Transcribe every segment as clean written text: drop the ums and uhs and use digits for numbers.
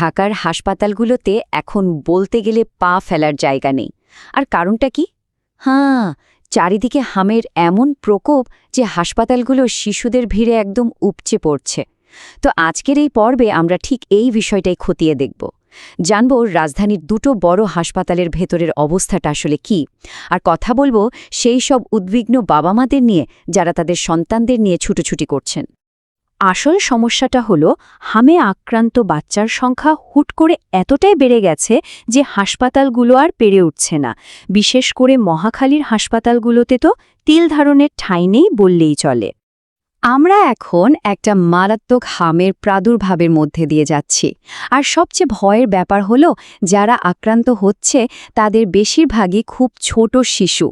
ঢাকার হাসপাতালগুলোতে এখন বলতে গেলে পা ফেলার জায়গা নেই। আর কারণটা কি? চারিদিকে হামের এমন প্রকোপ যে হাসপাতালগুলো শিশুদের ভিড়ে একদম উপচে পড়ছে। তো আজকের এই পর্বে আমরা ঠিক এই বিষয়টাই খতিয়ে দেখব। জানব রাজধানীর দুটো বড় হাসপাতালের ভেতরের অবস্থাটা আসলে কি, আর কথা বলবো সেই সব উদ্বিগ্ন বাবা মাদের নিয়ে যারা তাদের সন্তানদের নিয়ে ছুটোছুটি করছেন। আসল সমস্যাটা হলো হামে আক্রান্ত বাচ্চার সংখ্যা হুট করে এতটাই বেড়ে গেছে যে হাসপাতালগুলো আর পেরে উঠছে না। বিশেষ করে মহাখালীর হাসপাতালগুলোতে তো তিল ধারণের ঠাঁই নেই বললেই চলে। আমরা এখন একটা মারাত্মক হামের প্রাদুর্ভাবের মধ্যে দিয়ে যাচ্ছি। আর সবচেয়ে ভয়ের ব্যাপার হলো যারা আক্রান্ত হচ্ছে তাদের বেশিরভাগই খুব ছোট শিশু।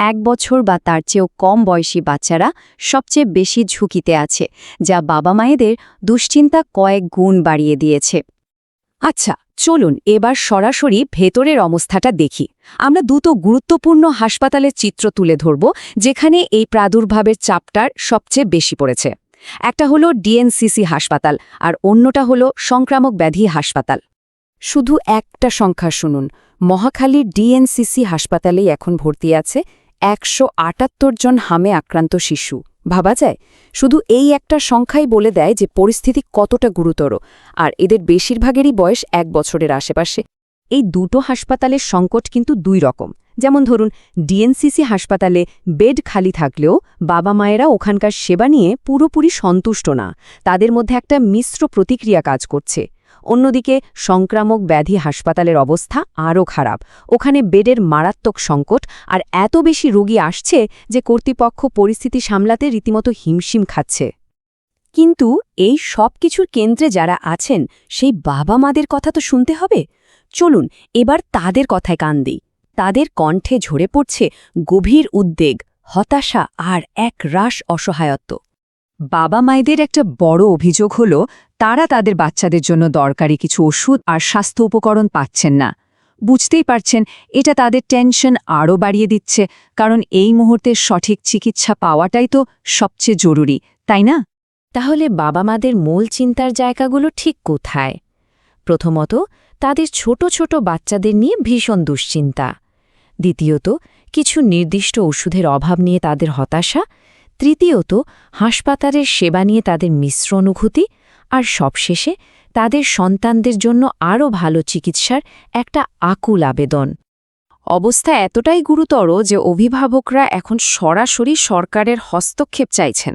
1 বছর বা তার চেয়েও কম বয়সী বাচ্চারা সবচেয়ে বেশি ঝুঁকিতে আছে, যা বাবা মায়েদের দুশ্চিন্তা কয়েক গুণ বাড়িয়ে দিয়েছে। আচ্ছা, চলুন এবার সরাসরি ভেতরের অবস্থাটা দেখি। আমরা দুটো গুরুত্বপূর্ণ হাসপাতালের চিত্র তুলে ধরব যেখানে এই প্রাদুর্ভাবের চাপটার সবচেয়ে বেশি পড়েছে। একটা হলো ডিএনসিসি হাসপাতাল আর অন্যটা হলো সংক্রামক ব্যাধি হাসপাতাল। শুধু একটা সংখ্যা শুনুন, মহাখালীর ডিএনসিসি হাসপাতালেই এখন ভর্তি আছে 178 জন হামে আক্রান্ত শিশু। ভাবা যায়? শুধু এই একটা সংখ্যাই বলে দেয় যে পরিস্থিতি কতটা গুরুতর, আর এদের বেশিরভাগেরই বয়স 1 বছরের আশেপাশে। এই দুটো হাসপাতালের সংকট কিন্তু 2 রকম। যেমন ধরুন, ডিএনসিসি হাসপাতালে বেড খালি থাকলেও বাবা মায়েরা ওখানকার সেবা নিয়ে পুরোপুরি সন্তুষ্ট না, তাদের মধ্যে একটা মিশ্র প্রতিক্রিয়া কাজ করছে। অন্যদিকে সংক্রামক ব্যাধি হাসপাতালের অবস্থা আরও খারাপ। ওখানে বেডের মারাত্মক সংকট, আর এত বেশি রোগী আসছে যে কর্তৃপক্ষ পরিস্থিতি সামলাতে রীতিমতো হিমশিম খাচ্ছে। কিন্তু এই সব কিছুর কেন্দ্রে যারা আছেন সেই বাবা মাদের কথা তো শুনতে হবে। চলুন এবার তাদের কথায় কান দিই। তাদের কণ্ঠে ঝরে পড়ছে গভীর উদ্বেগ, হতাশা আর এক রাশ অসহায়ত্ব। বাবা মায়েদের একটা বড় অভিযোগ হলো তারা তাদের বাচ্চাদের জন্য দরকারি কিছু ওষুধ আর স্বাস্থ্য উপকরণ পাচ্ছেন না। বুঝতেই পারছেন, এটা তাদের টেনশন আরও বাড়িয়ে দিচ্ছে, কারণ এই মুহূর্তে সঠিক চিকিৎসা পাওয়াটাই তো সবচেয়ে জরুরি, তাই না? তাহলে বাবা মাদের মূল চিন্তার জায়গাগুলো ঠিক কোথায়? প্রথমত, তাদের ছোট ছোট বাচ্চাদের নিয়ে ভীষণ দুশ্চিন্তা। দ্বিতীয়ত, কিছু নির্দিষ্ট ওষুধের অভাব নিয়ে তাদের হতাশা। তৃতীয়ত, হাসপাতালের সেবা নিয়ে তাদের মিশ্র অনুভূতি। আর সবশেষে তাদের সন্তানদের জন্য আরও ভালো চিকিৎসার একটা আকুল আবেদন। অবস্থা এতটাই গুরুতর যে অভিভাবকরা এখন সরাসরি সরকারের হস্তক্ষেপ চাইছেন।